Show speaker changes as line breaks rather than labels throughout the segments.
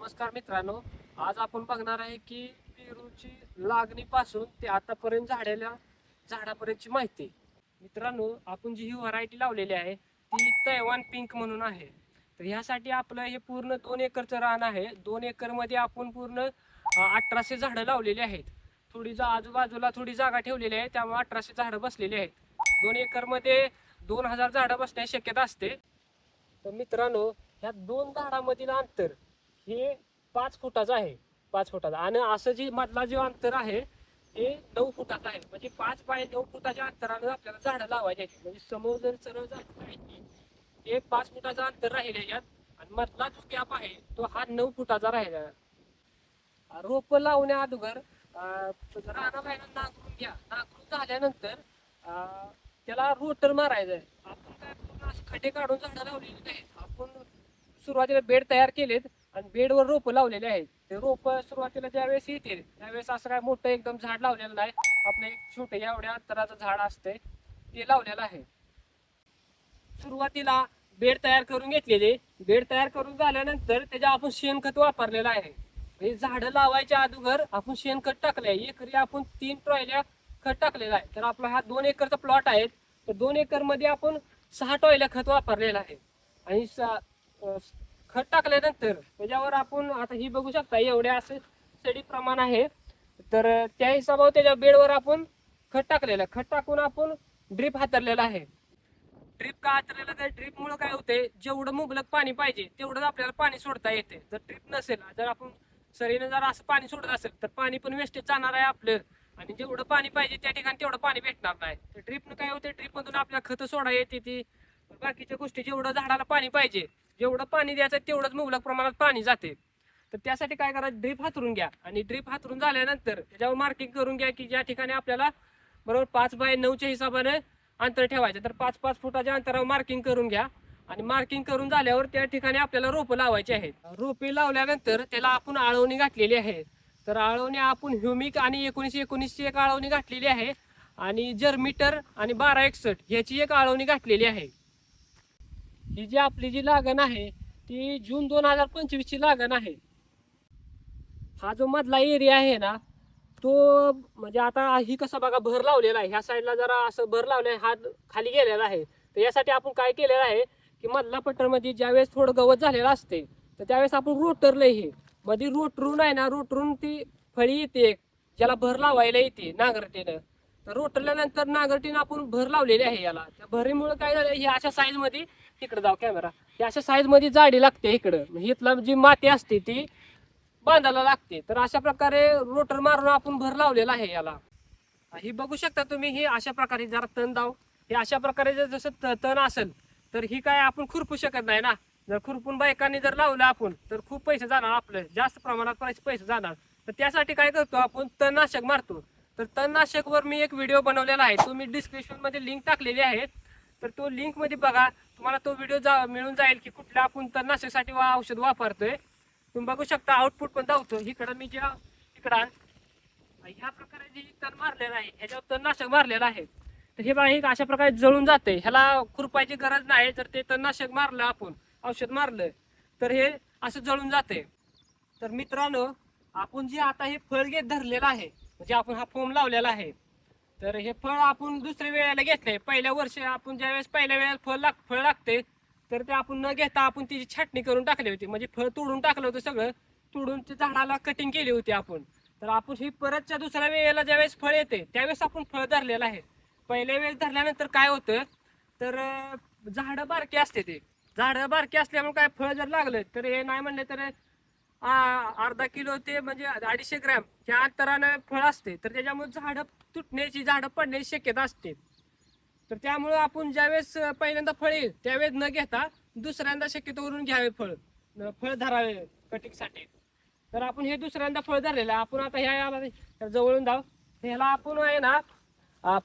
नमस्कार मित्रांनो, आज आपण बघणार आहे की पेरूची लागणीपासून ते आतापर्यंत झाडापर्यंतची माहिती. मित्रांनो, आपण जी ही व्हरायटी लावलेली आहे ती तैवान पिंक म्हणून आहे. तर ह्यासाठी आपलं हे पूर्ण 2 एकरचं रान आहे. 2 एकरमध्ये आपण पूर्ण 1800 झाडं लावलेली आहेत. आजूबाजूला थोडी जागा ठेवलेली आहे, त्यामुळे 1800 झाडं बसलेली आहेत. 2 एकरमध्ये 2000 झाडं बसण्याची शक्यता असते. तर मित्रांनो, ह्या 2 झाडामधील अंतर हे 5 फुटाचं आहे. 5 फुटाचं. आणि असं जी मधला जे अंतर आहे ते 9 फुटाचं आहे. म्हणजे 5 बाय 9 फुटाच्या अंतरानं आपल्याला झाडं लावायची आहेत. म्हणजे समोर जर सरळ झाड आहे ते 5 फुटाचं अंतर राहील याच्यात, आणि मधला जो गॅप आहे तो हा 9 फुटाचा राहिला. रोप लावण्या अगोदर रानाला आहे ना नांगरून घ्या. नांगरून झाल्यानंतर त्याला रोटर मारायचं आहे. आपण काय पूर्ण असं खड्डे काढून झाडं लावलेली नाहीत. आपण सुरुवातीला बेड तयार केलेत आणि बेडवर रोप लावलेले आहेत. ते रोप सुरुवातीला ज्यावेळेस येतील त्यावेळेस असं काय मोठं एकदम झाड लावलेलं नाही. आपलं एक छोटे एवढ्या अंतराचं झाड असते ते लावलेलं आहे. सुरुवातीला बेड तयार करून घेतलेले. बेड तयार करून झाल्यानंतर त्याच्या आपण शेणखत वापरलेलं आहे. हे झाडं लावायच्या अगोदर आपण शेणखत टाकलंय. एकरी आपण 3 ट्रॉयल्या खत टाकलेलं आहे. तर आपला हा 2 एकरचा प्लॉट आहे. तर 2 एकरमध्ये आपण 6 ट्रॉयल्या खत वापरलेलं आहे. आणि खत टाकल्यानंतर त्याच्यावर आपण आता ही बघू शकता एवढ्या असं सडी प्रमाण आहे. तर त्या हिशोबावर त्याच्या बेडवर आपण खत टाकलेलं आहे. खत टाकून आपण ड्रीप हातरलेला आहे. ड्रीप का हातरलेला तर ड्रीपमुळे काय होते, जेवढं मुबलक पाणी पाहिजे तेवढंच आपल्याला पाणी सोडता येते. जर ड्रीप नसेल, जर आपण सरीनं जर असं पाणी सोडत असेल तर पाणी पण वेस्टेज जाणार आहे आपलं, आणि जेवढं पाणी पाहिजे त्या ठिकाणी तेवढं पाणी भेटणार नाही. तर ड्रीपनं काय होते, ड्रीपमधून आपल्याला खतं सोडा येते ती बाकीच्या गोष्टी. जेवढं झाडाला पाणी पाहिजे, जेवढं पाणी द्यायचं तेवढंच मुबलक प्रमाणात पाणी जाते. तर त्यासाठी काय करा, ड्रीप हातरून घ्या. आणि ड्रीप हातरून झाल्यानंतर त्याच्यावर मार्किंग करून घ्या की ज्या ठिकाणी आपल्याला बरोबर 5 बाय 9च्या हिशोबाने अंतर ठेवायचं. तर 5-5 फुटाच्या अंतरावर मार्किंग करून घ्या. आणि मार्किंग करून झाल्यावर त्या ठिकाणी आपल्याला रोपं लावायची आहेत. रोपे लावल्यानंतर त्याला आपण आळवणी घातलेली आहे. तर आळवणी आपण ह्युमिक आणि 19-19ची एक आळवणी घातलेली आहे. आणि जर्मीटर आणि 1261 ह्याची एक आळवणी घातलेली आहे. ही जी आपली जी लागण आहे ती जून 2025ची लागण आहे. हा जो मधला एरिया आहे ना तो म्हणजे आता ही कसा बघा भर लावलेला आहे. ह्या साईडला जरा असं भर लावले, हात खाली गेलेला आहे. तर यासाठी आपण काय केलेलं आहे की मधला पट्टरमध्ये ज्यावेळेस थोडं गवत झालेलं असते तर त्यावेळेस आपण रोटरलं हे मध्ये रोटरून आहे ना, रोटरून ती फळी येते ज्याला भर लावायला येते नांगरटीनं. तर रोटरल्यानंतर नांगरटीनं आपण भर लावलेली आहे याला. त्या भरीमुळे काय झालं, ही अशा साईजमध्ये तिकडे जाऊ कॅमेरा, ही अशा साईजमध्ये जाडी लागते इकडं. इथला जी माती असते ती बांधायला लागते. तर अशा प्रकारे रोटर मारून आपण भर लावलेला आहे याला. ही बघू शकता तुम्ही, ही अशा प्रकारे जरा तण दाव, हे अशा प्रकारे जर जसं तण असेल तर ही काय आपण खुरपू शकत नाही ना. जर खुरपून बायकांनी जर लावलं आपण तर खूप पैसे जाणार, आपलं जास्त प्रमाणात पैसे जाणार. तर त्यासाठी काय करतो आपण, तणनाशक मारतो. तर तणनाशकवर मी एक व्हिडिओ बनवलेला आहे, तो मी डिस्क्रिप्शनमध्ये लिंक टाकलेली आहे. तर तो लिंकमध्ये बघा, तुम्हाला तो व्हिडिओ मिळून जाईल की कुठल्या आपण तणनाशकसाठी औषध वापरतोय. तुम्ही बघू शकता आउटपुट पण दावतो. इकडं मी ज्या इकडं ह्या प्रकारे जे तण मारलेलं आहे ह्याच्यावर तणनाशक मारलेलं आहे. तर हे बघा, हे अशा प्रकारे जळून जाते. ह्याला खुरपायची गरज नाही. जर ते तणनाशक मारलं आपण, औषध मारलं तर हे असं जळून जाते. तर मित्रांनो, आपण जे आता हे फळ घेत धरलेलं आहे, म्हणजे आपण हा फोम लावलेला आहे. तर हे फळ आपण दुसऱ्या वेळेला घेतलंय. पहिल्या वर्षी आपण ज्यावेळेस पहिल्या वेळेला फळ लागते तर ते आपण न घेता आपण त्याची छाटणी करून टाकली होती. म्हणजे फळ तोडून टाकलं होतं सगळं, तोडून ते झाडाला कटिंग केली होती आपण. तर आपण ही परतच्या दुसऱ्या वेळेला ज्यावेळेस फळ येते त्यावेळेस आपण फळ धरलेलं आहे. पहिल्या वेळेस धरल्यानंतर काय होतं, तर झाडं बारकी असते. ते झाडं बारकी असल्यामुळे काय फळ जर लागलं तर हे नाही म्हणले तर अर्धा किलो ते म्हणजे 250 ग्रॅम ह्या अंतरानं फळ असते. तर त्याच्यामुळे झाडं तुटण्याची, झाडं पडण्याची शक्यता असते. तर त्यामुळं आपण ज्यावेळेस पहिल्यांदा फळ येईल त्यावेळेस न घेता दुसऱ्यांदा शक्यतो वरून घ्यावे फळ धरावे कटिंगसाठी. तर आपण हे दुसऱ्यांदा फळ धरलेलं आपण आता ह्या जवळून जाऊ. ह्याला आपण आहे ना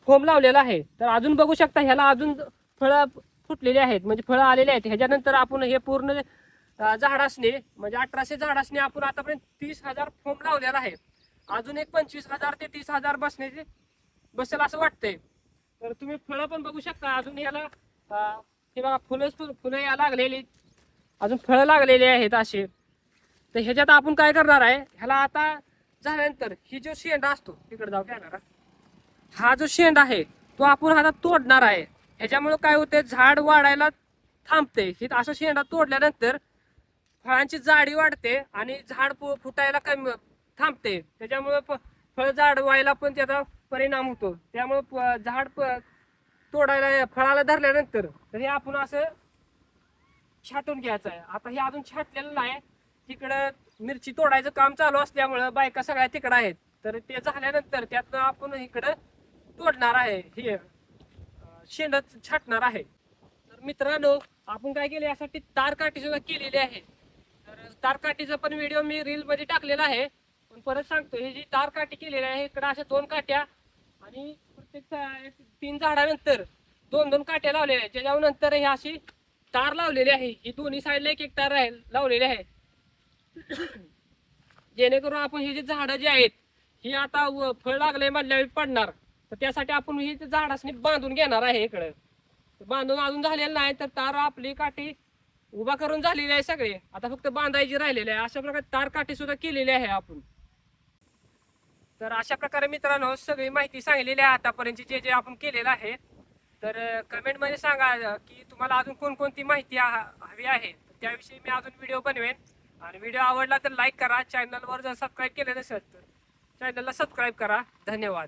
फोम लावलेला आहे. तर अजून बघू शकता ह्याला अजून फळं फुटलेली आहेत, म्हणजे फळं आलेली आहेत. ह्याच्यानंतर आपण हे पूर्ण झाडासने म्हणजे 1800 झाडासने आपण आतापर्यंत 30,000 फोम लावलेला आहे. अजून एक 25,000 ते 30,000 बसेल असं वाटतंय. तर तुम्ही फळं पण बघू शकता अजून याला. हे बघा फुलं या लागलेली, अजून फळं लागलेली आहेत असे. तर ह्याच्यात आपण काय करणार आहे, ह्याला आता झाल्यानंतर ही जो शेंडा असतो तिकडे जाऊ द्या, हा जो शेंडा आहे तो आपण आता तोडणार आहे. ह्याच्यामुळे काय होते, झाड वाढायला थांबते. हे असं शेंडा तोडल्यानंतर फळांची जाडी वाढते आणि झाड फुटायला कमी थांबते. त्याच्यामुळे फळ झाड व्हायला पण त्याचा परिणाम होतो. त्यामुळे झाड तोडायला फळाला धरल्यानंतर तर हे आपण असं छाटून घ्यायचं आहे. आता हे अजून छाटलेलं नाही, तिकडं मिरची तोडायचं काम चालू असल्यामुळं बायका सगळ्या तिकडं आहेत. तर ते झाल्यानंतर त्यातनं आपण इकडं तोडणार आहे, हे शेंड छाटणार आहे. तर मित्रांनो, आपण काय केले, यासाठी तार काठी सुद्धा केलेली आहे. तर तार काठीचा पण व्हिडिओ मी रील मध्ये टाकलेला आहे. पण परत सांगतो, ही जी तार काठी केलेली आहे इकडं अशा 2 काट्या आणि प्रत्येक 3 झाडानंतर 2-2 काट्या लावलेल्या आहेत. त्याच्यानंतर ही अशी तार लावलेली आहे. ही दोन्ही साईडला एक तार लावलेली आहे. जेणेकरून आपण ही जी झाडं जी आहेत ही आता फळ लागले म्हणल्यावर पडणार. तर त्यासाठी आपण ही झाडासनी बांधून घेणार आहे इकडे. बांधून अजून झालेलं नाही, तर तार आपली काठी उभा करून झालेली आहे सगळे. आता फक्त बांधायची राहिलेली आहे. अशा प्रकारे तार काठी सुद्धा केलेली आहे आपण. तर अशा प्रकारे मित्रांनो सगळी माहिती सांगलेली आहे आतापर्यंत जे जे आपण केलेलं आहे. तर कमेंट मध्ये सांगा की तुम्हाला अजून कोणकोणती माहिती हवी आहे. त्याविषयी मी अजून व्हिडिओ बनवेन. आणि व्हिडिओ आवडला तर लाईक करा. चॅनलवर जर सबस्क्राईब केले नसेल तर चॅनलला सबस्क्राईब करा. धन्यवाद.